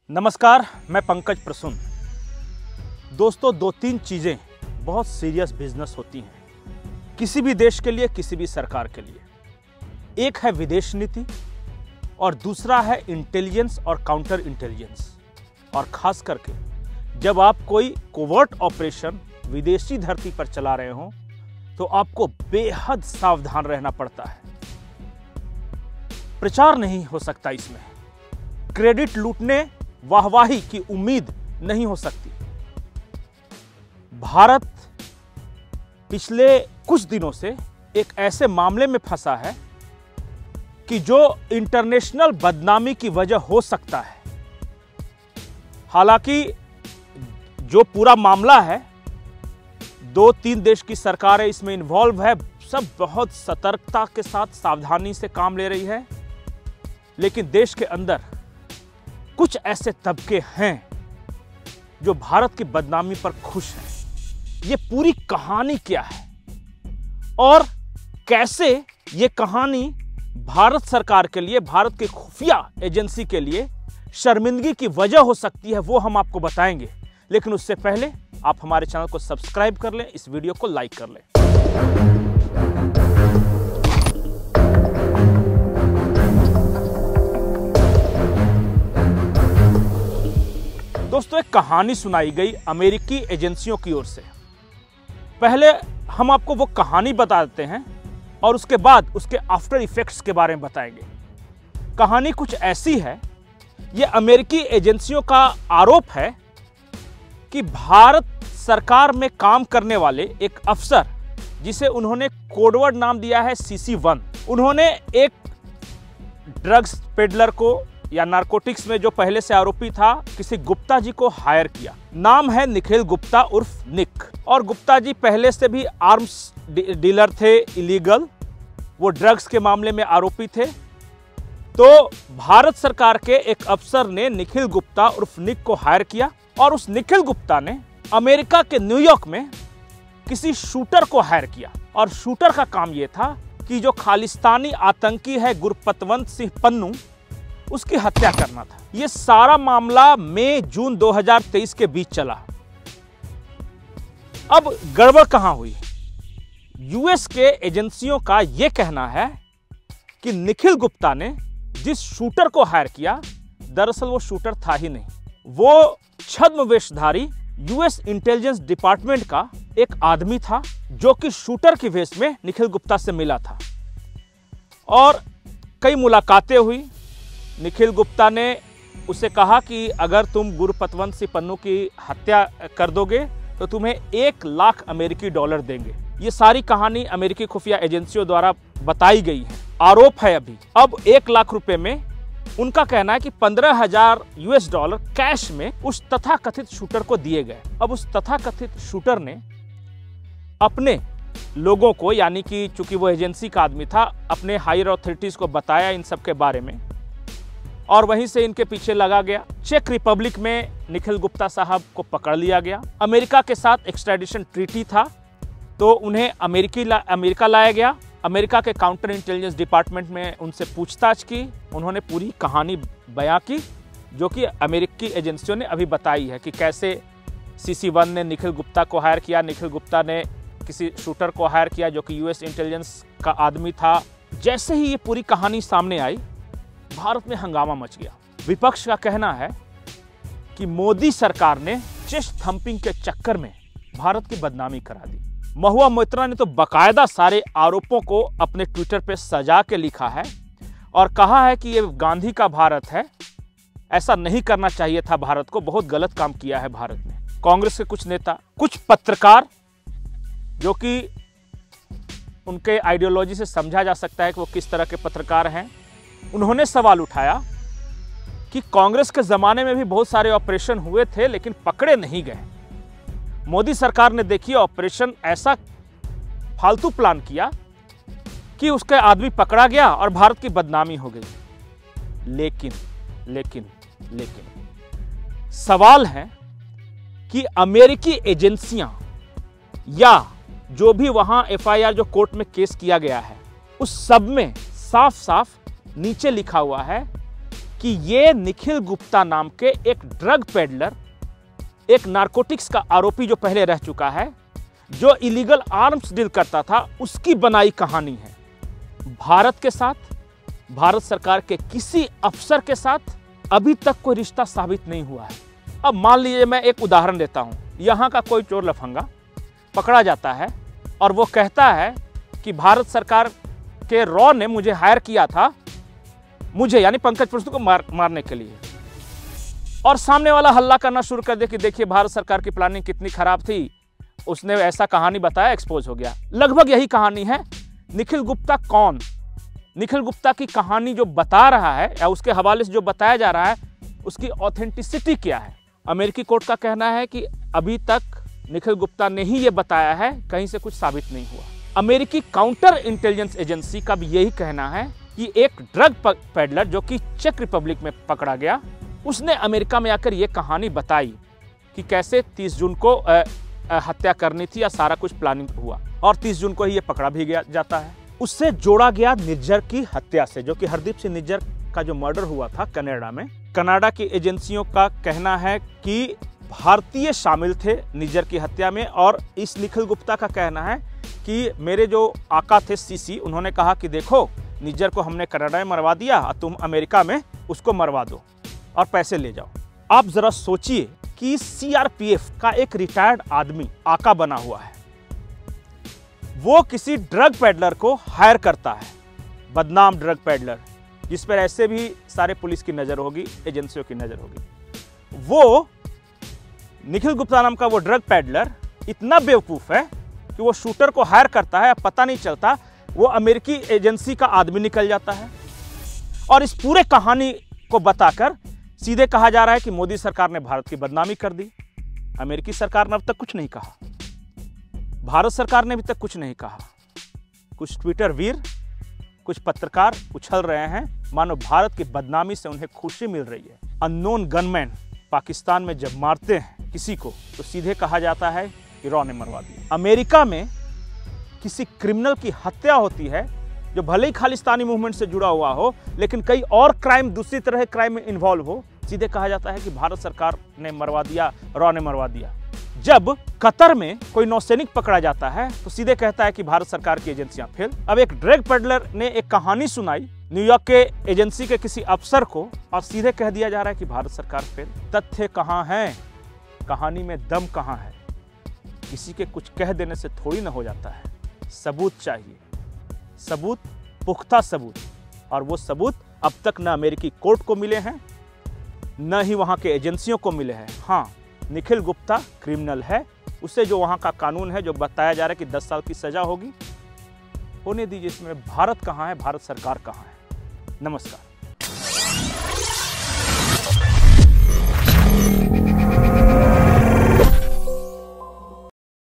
नमस्कार, मैं पंकज प्रसून। दोस्तों, दो तीन चीज़ें बहुत सीरियस बिजनेस होती हैं किसी भी देश के लिए, किसी भी सरकार के लिए। एक है विदेश नीति और दूसरा है इंटेलिजेंस और काउंटर इंटेलिजेंस। और खास करके जब आप कोई कोवर्ट ऑपरेशन विदेशी धरती पर चला रहे हो तो आपको बेहद सावधान रहना पड़ता है। प्रचार नहीं हो सकता, इसमें क्रेडिट लूटने, वाहवाही की उम्मीद नहीं हो सकती। भारत पिछले कुछ दिनों से एक ऐसे मामले में फंसा है कि जो इंटरनेशनल बदनामी की वजह हो सकता है। हालांकि जो पूरा मामला है, दो तीन देश की सरकारें इसमें इन्वॉल्व है, सब बहुत सतर्कता के साथ सावधानी से काम ले रही है। लेकिन देश के अंदर कुछ ऐसे तबके हैं जो भारत की बदनामी पर खुश हैं। ये पूरी कहानी क्या है और कैसे ये कहानी भारत सरकार के लिए, भारत के खुफिया एजेंसी के लिए शर्मिंदगी की वजह हो सकती है, वो हम आपको बताएंगे। लेकिन उससे पहले आप हमारे चैनल को सब्सक्राइब कर लें, इस वीडियो को लाइक कर लें। दोस्तों, एक कहानी सुनाई गई अमेरिकी एजेंसियों की ओर से। पहले हम आपको वो कहानी बता देते हैं और उसके बाद उसके आफ्टर इफेक्ट्स के बारे में बताएंगे। कहानी कुछ ऐसी है, ये अमेरिकी एजेंसियों का आरोप है कि भारत सरकार में काम करने वाले एक अफसर, जिसे उन्होंने कोडवर्ड नाम दिया है CC1, उन्होंने एक ड्रग्स पेडलर को या नारकोटिक्स में जो पहले से आरोपी था, किसी गुप्ता जी को हायर किया। नाम है निखिल गुप्ता उर्फ निक। और गुप्ता जी पहले से भी आर्म्स डीलर थे, इलीगल, वो ड्रग्स के मामले में आरोपी थे। तो भारत सरकार के एक अफसर ने निखिल गुप्ता उर्फ निक को हायर किया और उस निखिल गुप्ता ने अमेरिका के न्यूयॉर्क में किसी शूटर को हायर किया। और शूटर का काम यह था कि जो खालिस्तानी आतंकी है गुरपतवंत सिंह पन्नू, उसकी हत्या करना था। यह सारा मामला मई जून 2023 के बीच चला। अब गड़बड़ कहां हुई? यूएस के एजेंसियों का यह कहना है कि निखिल गुप्ता ने जिस शूटर को हायर किया, दरअसल वो शूटर था ही नहीं। वो छद्म वेशधारी यूएस इंटेलिजेंस डिपार्टमेंट का एक आदमी था जो कि शूटर की वेश में निखिल गुप्ता से मिला था। और कई मुलाकातें हुई। निखिल गुप्ता ने उसे कहा कि अगर तुम गुरपतवंत सिंह पन्नू की हत्या कर दोगे तो तुम्हें 1 लाख अमेरिकी डॉलर देंगे। ये सारी कहानी अमेरिकी खुफिया एजेंसियों द्वारा बताई गई है, आरोप है अभी। अब 1 लाख रुपए में उनका कहना है कि 15,000 US डॉलर कैश में उस तथाकथित शूटर को दिए गए। अब उस तथाकथित शूटर ने अपने लोगों को, यानी कि चूंकि वो एजेंसी का आदमी था, अपने हायर अथॉरिटीज को बताया इन सब के बारे में और वहीं से इनके पीछे लगा गया। चेक रिपब्लिक में निखिल गुप्ता साहब को पकड़ लिया गया। अमेरिका के साथ एक्सट्रैडिशन ट्रीटी था तो उन्हें अमेरिका लाया गया। अमेरिका के काउंटर इंटेलिजेंस डिपार्टमेंट में उनसे पूछताछ की। उन्होंने पूरी कहानी बयां की जो कि अमेरिकी एजेंसियों ने अभी बताई है कि कैसे CC1 ने निखिल गुप्ता को हायर किया, निखिल गुप्ता ने किसी शूटर को हायर किया जो कि यूएस इंटेलिजेंस का आदमी था। जैसे ही ये पूरी कहानी सामने आई, भारत में हंगामा मच गया। विपक्ष का कहना है कि मोदी सरकार ने चेस्ट थंपिंग के चक्कर में भारत की बदनामी करा दी। महुआ मोइत्रा ने तो बाकायदा सारे आरोपों को अपने ट्विटर पे सजा के लिखा है और कहा है कि ये गांधी का भारत है, ऐसा नहीं करना चाहिए था भारत को, बहुत गलत काम किया है भारत ने। कांग्रेस के कुछ नेता, कुछ पत्रकार जो कि उनके आइडियोलॉजी से समझा जा सकता है कि वो किस तरह के पत्रकार हैं, उन्होंने सवाल उठाया कि कांग्रेस के जमाने में भी बहुत सारे ऑपरेशन हुए थे लेकिन पकड़े नहीं गए। मोदी सरकार ने देखिए ऑपरेशन ऐसा फालतू प्लान किया कि उसके आदमी पकड़ा गया और भारत की बदनामी हो गई। लेकिन सवाल है कि अमेरिकी एजेंसियां या जो भी वहां FIR जो कोर्ट में केस किया गया है, उस सब में साफ साफ नीचे लिखा हुआ है कि ये निखिल गुप्ता नाम के एक ड्रग पेडलर, एक नारकोटिक्स का आरोपी जो पहले रह चुका है, जो इलीगल आर्म्स डील करता था, उसकी बनाई कहानी है। भारत के साथ, भारत सरकार के किसी अफसर के साथ अभी तक कोई रिश्ता साबित नहीं हुआ है। अब मान लीजिए मैं एक उदाहरण देता हूं, यहां का कोई चोर लफंगा पकड़ा जाता है और वो कहता है कि भारत सरकार के रॉ ने मुझे हायर किया था, मुझे यानी पंकज पुष्प को मारने के लिए, और सामने वाला हल्ला करना शुरू कर दे कि देखिए भारत सरकार की प्लानिंग कितनी खराब थी, उसने ऐसा कहानी बताया, एक्सपोज हो गया। लगभग यही कहानी है। निखिल गुप्ता कौन, निखिल गुप्ता की कहानी जो बता रहा है या उसके हवाले से जो बताया जा रहा है, उसकी ऑथेंटिसिटी क्या है? अमेरिकी कोर्ट का कहना है कि अभी तक निखिल गुप्ता ने ही ये बताया है, कहीं से कुछ साबित नहीं हुआ। अमेरिकी काउंटर इंटेलिजेंस एजेंसी का भी यही कहना है कि एक ड्रग पेडलर जो कि चेक रिपब्लिक में पकड़ा गया, उसने अमेरिका में आकर ये कहानी बताई कि कैसे 30 जून को हत्या करनी थी या सारा कुछ प्लानिंग हुआ, और 30 जून को ही ये पकड़ा भी गया जाता है। उससे जोड़ा गया निर्जर की हत्या से, जो कि हरदीप सिंह निर्जर का जो मर्डर हुआ था कनाडा में। कनाडा की एजेंसियों का कहना है कि भारतीय शामिल थे निर्जर की हत्या में, और इस निखिल गुप्ता का कहना है कि मेरे जो आका थे सीसी, उन्होंने कहा कि देखो निर्जर को हमने कनाडा में मरवा दिया, तुम अमेरिका में उसको मरवा दो और पैसे ले जाओ। आप जरा सोचिए कि सीआरपीएफ का एक रिटायर्ड आदमी आका बना हुआ है, वो किसी ड्रग पेडलर को हायर करता है, बदनाम ड्रग पेडलर, जिस पर ऐसे भी सारे पुलिस की नजर होगी, एजेंसियों की नजर होगी। वो निखिल गुप्ता नाम का वो ड्रग पेडलर इतना बेवकूफ है कि वो शूटर को हायर करता है, पता नहीं चलता, वो अमेरिकी एजेंसी का आदमी निकल जाता है। और इस पूरे कहानी को बताकर सीधे कहा जा रहा है कि मोदी सरकार ने भारत की बदनामी कर दी। अमेरिकी सरकार ने अब तक कुछ नहीं कहा, भारत सरकार ने अभी तक कुछ नहीं कहा। कुछ ट्विटर वीर, कुछ पत्रकार उछल रहे हैं मानो भारत की बदनामी से उन्हें खुशी मिल रही है। अननोन गनमैन पाकिस्तान में जब मारते हैं किसी को, तो सीधे कहा जाता है कि रॉ ने मरवा दिया। अमेरिका में किसी क्रिमिनल की हत्या होती है, जो भले ही खालिस्तानी मूवमेंट से जुड़ा हुआ हो, लेकिन कई और क्राइम, दूसरी तरह क्राइम में इन्वॉल्व हो, सीधे कहा जाता है कि भारत सरकार ने मरवा दिया, रॉ ने मरवा दिया। जब कतर में कोई नौसैनिक पकड़ा जाता है तो सीधे कहता है कि भारत सरकार की एजेंसियां फेल। अब एक ड्रग पेडलर ने एक कहानी सुनाई न्यूयॉर्क के एजेंसी के किसी अफसर को, और सीधे कह दिया जा रहा है कि भारत सरकार फेल। तथ्य कहां है, कहानी में दम कहां है? किसी के कुछ कह देने से थोड़ी ना हो जाता है, सबूत चाहिए, सबूत, पुख्ता सबूत, और वो सबूत अब तक न अमेरिकी कोर्ट को मिले हैं, न ही वहां के एजेंसियों को मिले हैं। हाँ, निखिल गुप्ता क्रिमिनल है, उसे जो वहां का कानून है, जो बताया जा रहा है कि 10 साल की सजा होगी, होने दीजिए। इसमें भारत कहां है, भारत सरकार कहां है? नमस्कार।